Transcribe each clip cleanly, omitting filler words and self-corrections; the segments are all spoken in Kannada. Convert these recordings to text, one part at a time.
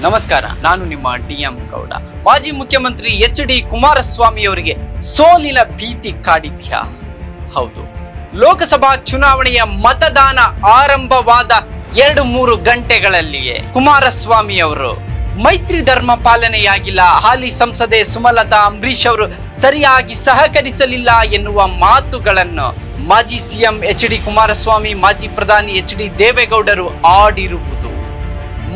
ನಮಸ್ಕಾರ, ನಾನು ನಿಮ್ಮ ಡಿಎಂ ಗೌಡ. ಮಾಜಿ ಮುಖ್ಯಮಂತ್ರಿ ಎಚ್.ಡಿ. ಕುಮಾರಸ್ವಾಮಿ ಅವರಿಗೆ ಸೋಲಿನ ಭೀತಿ ಕಾಡಿದ್ಯಾ? ಹೌದು. ಲೋಕಸಭಾ ಚುನಾವಣೆಯ ಮತದಾನ ಆರಂಭವಾದ 2-3 ಗಂಟೆಗಳಲ್ಲಿಯೇ ಕುಮಾರಸ್ವಾಮಿ ಅವರು ಮೈತ್ರಿ ಧರ್ಮ ಪಾಲನೆಯಾಗಿಲ್ಲ, ಹಾಲಿ ಸಂಸದೆ ಸುಮಲತಾ ಅಂಬರೀಶ್ ಅವರು ಸರಿಯಾಗಿ ಸಹಕರಿಸಲಿಲ್ಲ ಎನ್ನುವ ಮಾತುಗಳನ್ನು ಮಾಜಿ ಸಿಎಂ ಎಚ್.ಡಿ. ಕುಮಾರಸ್ವಾಮಿ, ಮಾಜಿ ಪ್ರಧಾನಿ ಎಚ್.ಡಿ. ದೇವೇಗೌಡರು ಆಡಿರುವುದು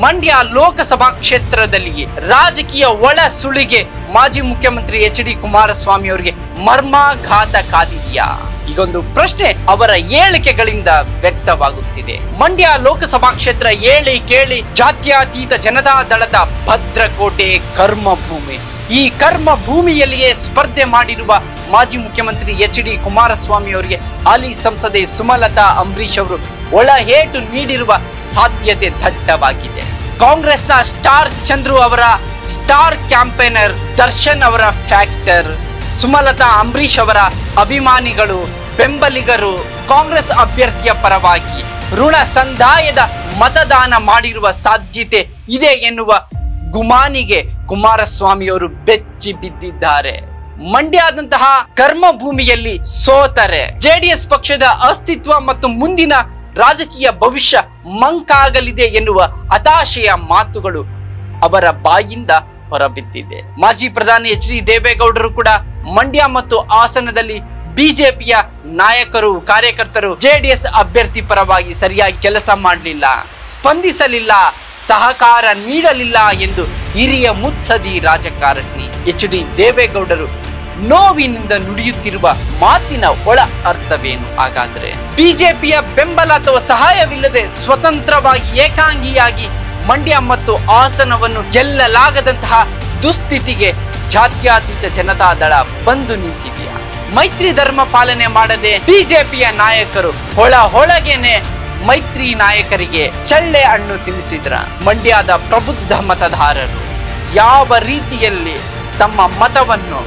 ಮಂಡ್ಯ ಲೋಕಸಭಾ ಕ್ಷೇತ್ರದಲ್ಲಿ ರಾಜಕೀಯ ಒಳ ಸುಳಿಗೆ ಮಾಜಿ ಮುಖ್ಯಮಂತ್ರಿ ಎಚ್.ಡಿ. ಕುಮಾರಸ್ವಾಮಿ ಅವರಿಗೆ ಮರ್ಮಾಘಾತ ಕಾದಿದೆಯಾ? ಈಗೊಂದು ಪ್ರಶ್ನೆ ಅವರ ಹೇಳಿಕೆಗಳಿಂದ ವ್ಯಕ್ತವಾಗುತ್ತಿದೆ. ಮಂಡ್ಯ ಲೋಕಸಭಾ ಕ್ಷೇತ್ರ ಹೇಳಿ ಕೇಳಿ ಜಾತ್ಯತೀತ ಜನತಾ ದಳದ ಭದ್ರಕೋಟೆ ಕರ್ಮಭೂಮಿ. ಈ ಕರ್ಮ ಭೂಮಿಯಲ್ಲಿಯೇ ಸ್ಪರ್ಧೆ ಮಾಡಿರುವ ಮಾಜಿ ಮುಖ್ಯಮಂತ್ರಿ ಎಚ್.ಡಿ. ಕುಮಾರಸ್ವಾಮಿ ಅವರಿಗೆ ಹಾಲಿ ಸಂಸದೆ ಸುಮಲತಾ ಅಂಬರೀಶ್ ಅವರು ಒಳಹೇಟು ನೀಡಿರುವ ಸಾಧ್ಯತೆ ದಟ್ಟವಾಗಿದೆ. ಕಾಂಗ್ರೆಸ್ನ ಸ್ಟಾರ್ ಚಂದ್ರು ಅವರ ಸ್ಟಾರ್ ಕ್ಯಾಂಪೇನರ್ ದರ್ಶನ್ ಅವರ ಫ್ಯಾಕ್ಟರ್, ಸುಮಲತಾ ಅಂಬರೀಶ್ ಅವರ ಅಭಿಮಾನಿಗಳು, ಬೆಂಬಲಿಗರು ಕಾಂಗ್ರೆಸ್ ಅಭ್ಯರ್ಥಿಯ ಪರವಾಗಿ ಋಣ ಸಂದಾಯದ ಮತದಾನ ಮಾಡಿರುವ ಸಾಧ್ಯತೆ ಇದೆ ಎನ್ನುವ ಗುಮಾನಿಗೆ ಕುಮಾರಸ್ವಾಮಿ ಅವರು ಬೆಚ್ಚಿ ಬಿದ್ದಿದ್ದಾರೆ. ಮಂಡ್ಯದಂತಹ ಕರ್ಮಭೂಮಿಯಲ್ಲಿ ಸೋತರೆ ಜೆಡಿಎಸ್ ಪಕ್ಷದ ಅಸ್ತಿತ್ವ ಮತ್ತು ಮುಂದಿನ ರಾಜಕೀಯ ಭವಿಷ್ಯ ಮಂಕಾಗಲಿದೆ ಎನ್ನುವ ಹತಾಶೆಯ ಮಾತುಗಳು ಅವರ ಬಾಯಿಂದ ಹೊರಬಿದ್ದಿದೆ. ಮಾಜಿ ಪ್ರಧಾನಿ ಎಚ್.ಡಿ. ದೇವೇಗೌಡರು ಕೂಡ ಮಂಡ್ಯ ಮತ್ತು ಹಾಸನದಲ್ಲಿ ಬಿಜೆಪಿಯ ನಾಯಕರು, ಕಾರ್ಯಕರ್ತರು ಜೆಡಿಎಸ್ ಅಭ್ಯರ್ಥಿ ಪರವಾಗಿ ಸರಿಯಾಗಿ ಕೆಲಸ ಮಾಡಲಿಲ್ಲ, ಸ್ಪಂದಿಸಲಿಲ್ಲ, ಸಹಕಾರ ನೀಡಲಿಲ್ಲ ಎಂದು ಹಿರಿಯ ಮುತ್ಸದಿ ರಾಜಕಾರಣಿ ಎಚ್.ಡಿ. ದೇವೇಗೌಡರು ನೋವಿನಿಂದ ನುಡಿಯುತ್ತಿರುವ ಮಾತಿನ ಒಳ ಅರ್ಥವೇನು? ಹಾಗಾದ್ರೆ ಬಿಜೆಪಿಯ ಬೆಂಬಲ ಅಥವಾ ಸಹಾಯವಿಲ್ಲದೆ ಸ್ವತಂತ್ರವಾಗಿ ಏಕಾಂಗಿಯಾಗಿ ಮಂಡ್ಯ ಮತ್ತು ಹಾಸನವನ್ನು ಗೆಲ್ಲಲಾಗದಂತಹ ದುಸ್ಥಿತಿಗೆ ಜಾತ್ಯತೀತ ಜನತಾ ದಳ ಬಂದು ನಿಂತಿದೆಯಾ? ಮೈತ್ರಿ ಧರ್ಮ ಪಾಲನೆ ಮಾಡದೆ ಬಿಜೆಪಿಯ ನಾಯಕರು ಒಳಗೇನೆ ಮೈತ್ರಿ ನಾಯಕರಿಗೆ ಚಳ್ಳೆ ಹಣ್ಣು ತಿನ್ನಿಸಿದ್ರ ಮಂಡ್ಯದ ಪ್ರಬುದ್ಧ ಮತದಾರರು ಯಾವ ರೀತಿಯಲ್ಲಿ ತಮ್ಮ ಮತವನ್ನು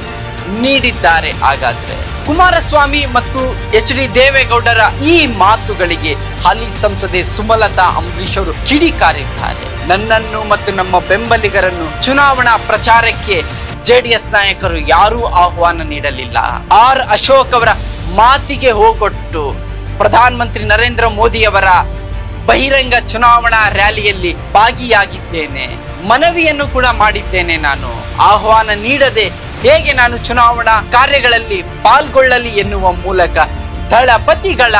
ನೀಡಿದ್ದಾರೆ? ಹಾಗಾದ್ರೆ ಕುಮಾರಸ್ವಾಮಿ ಮತ್ತು ಎಚ್.ಡಿ. ದೇವೇಗೌಡರ ಈ ಮಾತುಗಳಿಗೆ ಹಾಲಿ ಸಂಸದೆ ಸುಮಲತಾ ಅಂಬರೀಶ್ ಅವರು ಕಿಡಿಕಾರಿದ್ದಾರೆ. ನನ್ನನ್ನು ಮತ್ತು ನಮ್ಮ ಬೆಂಬಲಿಗರನ್ನು ಚುನಾವಣಾ ಪ್ರಚಾರಕ್ಕೆ ಜೆಡಿಎಸ್ ನಾಯಕರು ಯಾರೂ ಆಹ್ವಾನ ನೀಡಲಿಲ್ಲ. ಆರ್ ಅಶೋಕ್ ಅವರ ಮಾತಿಗೆ ಹೋಗೊಟ್ಟು ಪ್ರಧಾನಮಂತ್ರಿ ನರೇಂದ್ರ ಮೋದಿ ಅವರ ಬಹಿರಂಗ ಚುನಾವಣಾ ರ್ಯಾಲಿಯಲ್ಲಿ ಭಾಗಿಯಾಗಿದ್ದೇನೆ, ಮನವಿಯನ್ನು ಕೂಡ ಮಾಡಿದ್ದೇನೆ. ನಾನು ಆಹ್ವಾನ ನೀಡದೆ ಹೇಗೆ ನಾನು ಚುನಾವಣಾ ಕಾರ್ಯಗಳಲ್ಲಿ ಪಾಲ್ಗೊಳ್ಳಲಿ ಎನ್ನುವ ಮೂಲಕ ದಳಪತಿಗಳ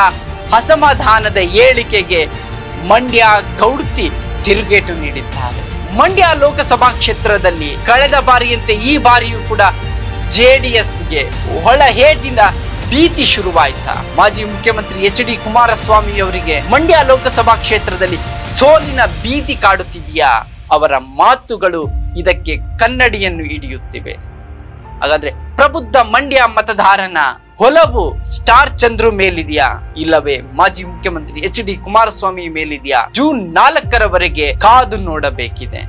ಅಸಮಾಧಾನದ ಹೇಳಿಕೆಗೆ ಮಂಡ್ಯ ಗೌಡ್ತಿ ತಿರುಗೇಟು ನೀಡಿದ್ದಾರೆ. ಮಂಡ್ಯ ಲೋಕಸಭಾ ಕ್ಷೇತ್ರದಲ್ಲಿ ಕಳೆದ ಬಾರಿಯಂತೆ ಈ ಬಾರಿಯೂ ಕೂಡ ಜೆಡಿಎಸ್ಗೆ ಒಳಹೇಟಿನ ಭೀತಿ ಶುರುವಾಯ್ತಾ? ಮಾಜಿ ಮುಖ್ಯಮಂತ್ರಿ ಎಚ್.ಡಿ. ಕುಮಾರಸ್ವಾಮಿ ಅವರಿಗೆ ಮಂಡ್ಯ ಲೋಕಸಭಾ ಕ್ಷೇತ್ರದಲ್ಲಿ ಸೋಲಿನ ಭೀತಿ ಕಾಡುತ್ತಿದೆಯಾ? ಅವರ ಮಾತುಗಳು ಇದಕ್ಕೆ ಕನ್ನಡಿಯನ್ನು ಹಿಡಿಯುತ್ತಿವೆ. ಹಾಗಾದ್ರೆ ಪ್ರಬುದ್ಧ ಮಂಡ್ಯ ಮತದಾರನ ಒಲವು ಸ್ಟಾರ್ ಚಂದ್ರು ಮೇಲಿದೆಯಾ, ಇಲ್ಲವೇ ಮಾಜಿ ಮುಖ್ಯಮಂತ್ರಿ ಎಚ್.ಡಿ. ಕುಮಾರಸ್ವಾಮಿ ಮೇಲಿದೆಯಾ? ಜೂನ್ 4ರವರೆಗೆ ಕಾದು ನೋಡಬೇಕಿದೆ.